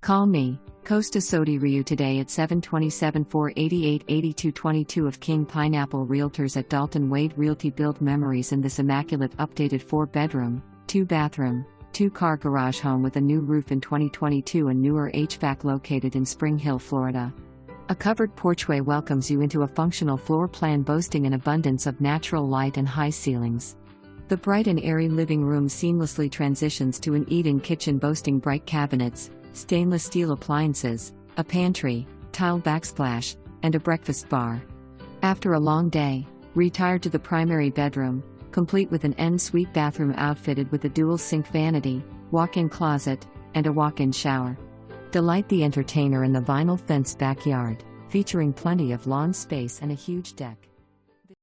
Call me, Costa Sodi Ryu today at 727-488-8222 of King Pineapple Realtors at Dalton Wade Realty. Build memories in this immaculate updated 4-bedroom, 2-bathroom, 2-car garage home with a new roof in 2022 and newer HVAC located in Spring Hill, Florida. A covered porchway welcomes you into a functional floor plan boasting an abundance of natural light and high ceilings. The bright and airy living room seamlessly transitions to an eat-in kitchen boasting bright cabinets, stainless steel appliances, a pantry, tile backsplash, and a breakfast bar. After a long day, retire to the primary bedroom, complete with an en-suite bathroom outfitted with a dual sink vanity, walk-in closet, and a walk-in shower. Delight the entertainer in the vinyl fenced backyard, featuring plenty of lawn space and a huge deck.